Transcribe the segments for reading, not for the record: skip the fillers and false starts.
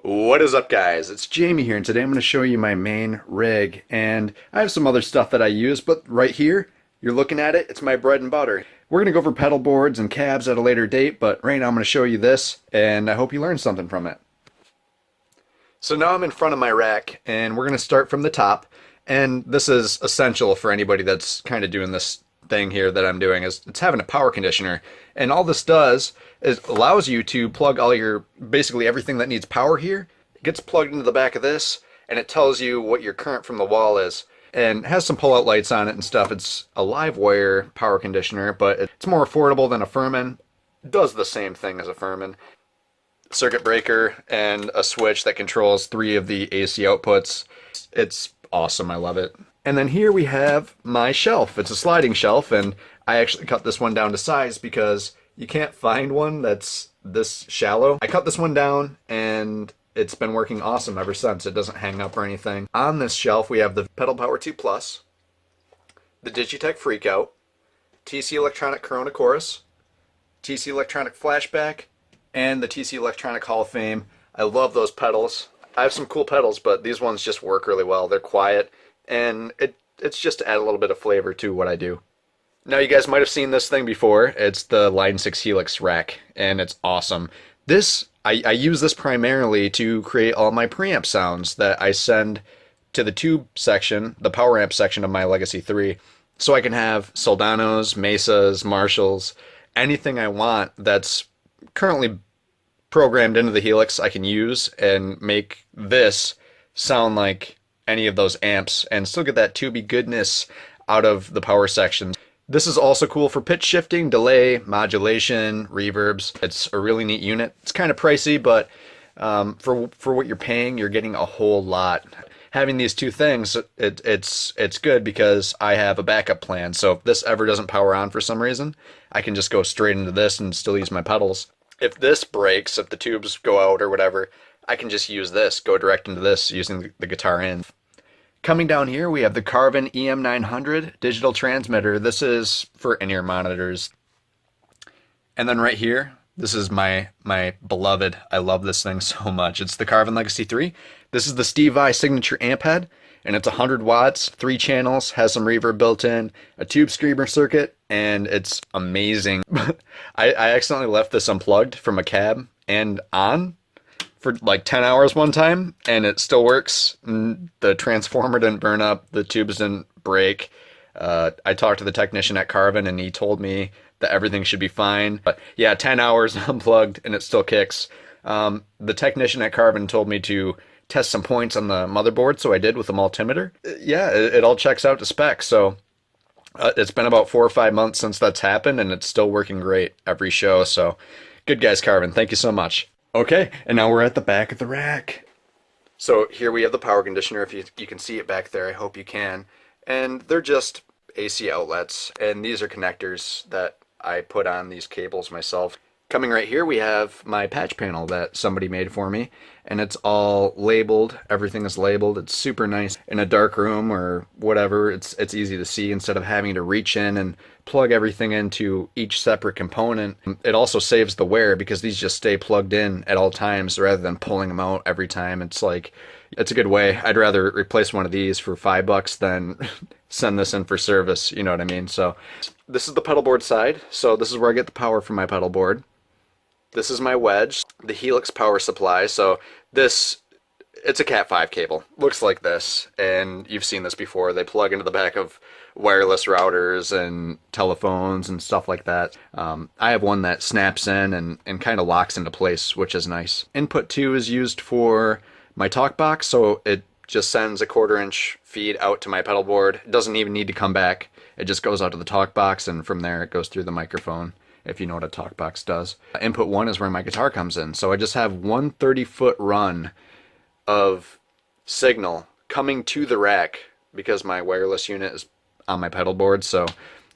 What is up, guys? It's Jamie here, and today I'm going to show you my main rig. And I have some other stuff that I use, but right here, you're looking at it, it's my bread and butter. We're going to go over pedal boards and cabs at a later date, but right now I'm going to show you this, and I hope you learned something from it. So now I'm in front of my rack, and we're going to start from the top. And this is essential for anybody that's kind of doing this thing here that I'm doing, is it's having a power conditioner. And all this does is allows you to plug all your, basically everything that needs power here. It gets plugged into the back of this, and it tells you what your current from the wall is. And it has some pull-out lights on it and stuff. It's a live wire power conditioner, but it's more affordable than a Furman. It does the same thing as a Furman. Circuit breaker and a switch that controls 3 of the AC outputs. It's awesome, I love it. And then here we have my shelf. It's a sliding shelf, and I actually cut this one down to size because you can't find one that's this shallow. I cut this one down, and it's been working awesome ever since. It doesn't hang up or anything. On this shelf we have the Pedal Power 2 Plus, the Digitech Freakout, TC Electronic Corona Chorus, TC Electronic Flashback, and the TC Electronic Hall of Fame. I love those pedals. I have some cool pedals, but these ones just work really well. They're quiet, and it's just to add a little bit of flavor to what I do. Now you guys might have seen this thing before. It's the Line 6 Helix rack, and it's awesome. I use this primarily to create all my preamp sounds that I send to the tube section, the power amp section of my Legacy 3, so I can have Soldanos, Mesas, Marshalls, anything I want that's currently programmed into the Helix I can use and make this sound like any of those amps and still get that tubey goodness out of the power section. This is also cool for pitch shifting, delay, modulation, reverbs. It's a really neat unit. It's kind of pricey, but for what you're paying, you're getting a whole lot. Having these two things, it's good because I have a backup plan. So if this ever doesn't power on for some reason, I can just go straight into this and still use my pedals. If this breaks, if the tubes go out or whatever, I can just use this, go direct into this using the guitar in. Coming down here, we have the Carvin EM900 digital transmitter. This is for in-ear monitors. And then right here, this is my beloved. I love this thing so much. It's the Carvin Legacy 3. This is the Steve Vai signature amp head, and it's 100 watts, 3 channels, has some reverb built in, a tube screamer circuit, and it's amazing. I accidentally left this unplugged from a cab and on for like 10 hours one time, and it still works. The transformer didn't burn up, the tubes didn't break. I talked to the technician at Carvin, and he told me that everything should be fine. But yeah, 10 hours unplugged, and it still kicks. The technician at Carvin told me to test some points on the motherboard, so I did with the multimeter. Yeah, it all checks out to spec. So it's been about 4 or 5 months since that's happened, and it's still working great every show. So good guys, Carvin. Thank you so much. Okay, and now we're at the back of the rack. So here we have the power conditioner. If you can see it back there, I hope you can. And they're just AC outlets, and these are connectors that I put on these cables myself. Coming right here, we have my patch panel that somebody made for me, and it's all labeled. Everything is labeled. It's super nice. In a dark room or whatever, it's easy to see instead of having to reach in and plug everything into each separate component. It also saves the wear because these just stay plugged in at all times rather than pulling them out every time. It's a good way. I'd rather replace one of these for $5 than send this in for service, you know what I mean? So this is the pedal board side. So this is where I get the power from my pedal board. This is my wedge, the Helix power supply. So it's a Cat 5 cable. Looks like this, and you've seen this before. They plug into the back of wireless routers and telephones and stuff like that. I have one that snaps in and kind of locks into place, which is nice. Input 2 is used for my talk box, so it just sends a 1/4-inch feed out to my pedal board. It doesn't even need to come back. It just goes out to the talk box, and from there it goes through the microphone, if you know what a talk box does. Input 1 is where my guitar comes in. So I just have one 30-foot run of signal coming to the rack because my wireless unit is on my pedal board. So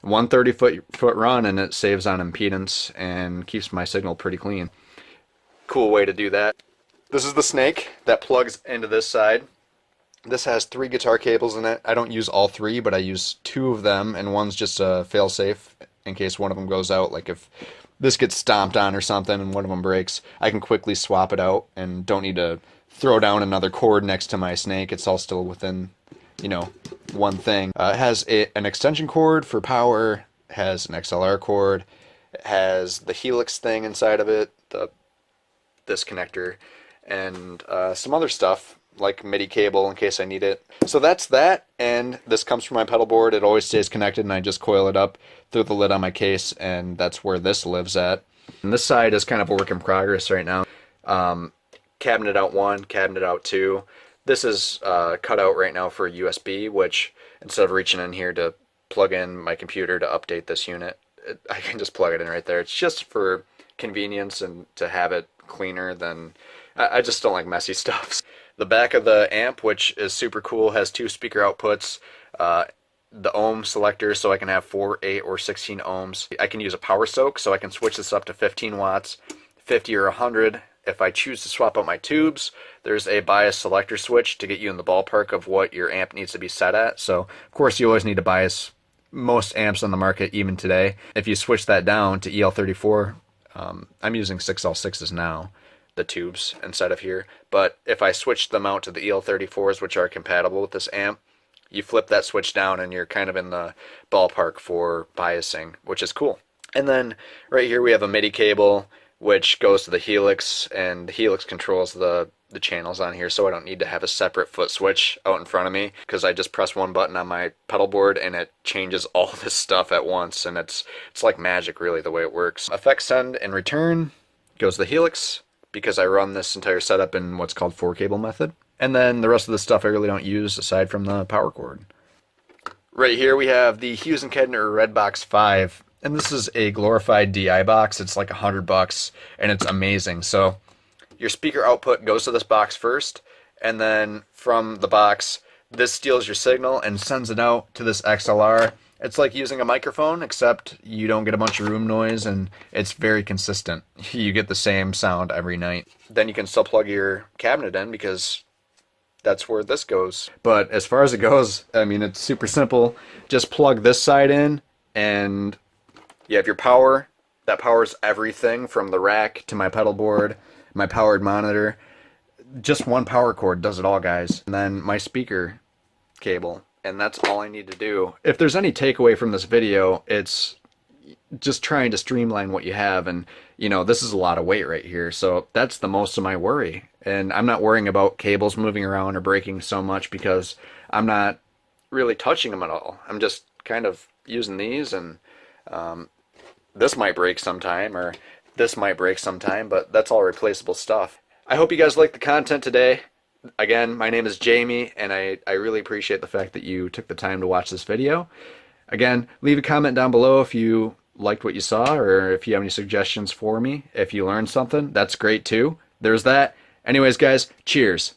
one 30-foot run, and it saves on impedance and keeps my signal pretty clean. Cool way to do that. This is the snake that plugs into this side. This has 3 guitar cables in it. I don't use all 3, but I use 2 of them, and one's just a fail-safe in case one of them goes out. Like if this gets stomped on or something and one of them breaks, I can quickly swap it out and don't need to throw down another cord next to my snake. It's all still within, you know, one thing. It has an extension cord for power, has an XLR cord, it has the helix thing inside of it, this connector, and some other stuff like MIDI cable in case I need it. So that's that, and this comes from my pedal board. It always stays connected, and I just coil it up through the lid on my case, and that's where this lives at. And this side is kind of a work in progress right now. Cabinet out 1, cabinet out 2. This is cut out right now for USB, which instead of reaching in here to plug in my computer to update this unit, I can just plug it in right there. It's just for convenience and to have it cleaner than... I just don't like messy stuff. The back of the amp, which is super cool, has 2 speaker outputs, the ohm selector so I can have 4, 8, or 16 ohms. I can use a power soak so I can switch this up to 15 watts, 50 or 100. If I choose to swap out my tubes, there's a bias selector switch to get you in the ballpark of what your amp needs to be set at. So, of course, you always need to bias most amps on the market even today. If you switch that down to EL34, I'm using 6L6s now, the tubes inside of here. But if I switch them out to the EL34s, which are compatible with this amp, you flip that switch down and you're kind of in the ballpark for biasing, which is cool. And then right here we have a MIDI cable, which goes to the helix, and the helix controls the channels on here, so I don't need to have a separate foot switch out in front of me, because I just press one button on my pedal board and it changes all this stuff at once, and it's like magic really the way it works. Effect send and return goes to the helix, because I run this entire setup in what's called 4-cable method. And then the rest of the stuff I really don't use aside from the power cord. Right here we have the Hughes & Kettner Redbox 5. And this is a glorified DI box. It's like $100 and it's amazing. So your speaker output goes to this box first, and then from the box this steals your signal and sends it out to this XLR. It's like using a microphone, except you don't get a bunch of room noise and it's very consistent. You get the same sound every night. Then you can still plug your cabinet in because that's where this goes. But as far as it goes, I mean, it's super simple. Just plug this side in and you have your power. That powers everything from the rack to my pedal board, my powered monitor. Just one power cord does it all, guys. And then my speaker cable. And that's all I need to do. If there's any takeaway from this video, it's just trying to streamline what you have. And, you know, this is a lot of weight right here. So that's the most of my worry. And I'm not worrying about cables moving around or breaking so much because I'm not really touching them at all. I'm just kind of using these, and this might break sometime, or this might break sometime, but that's all replaceable stuff. I hope you guys liked the content today. Again, my name is Jamie, and I really appreciate the fact that you took the time to watch this video. Again, leave a comment down below if you liked what you saw, or if you have any suggestions for me. If you learned something, that's great too. There's that. Anyways, guys, cheers.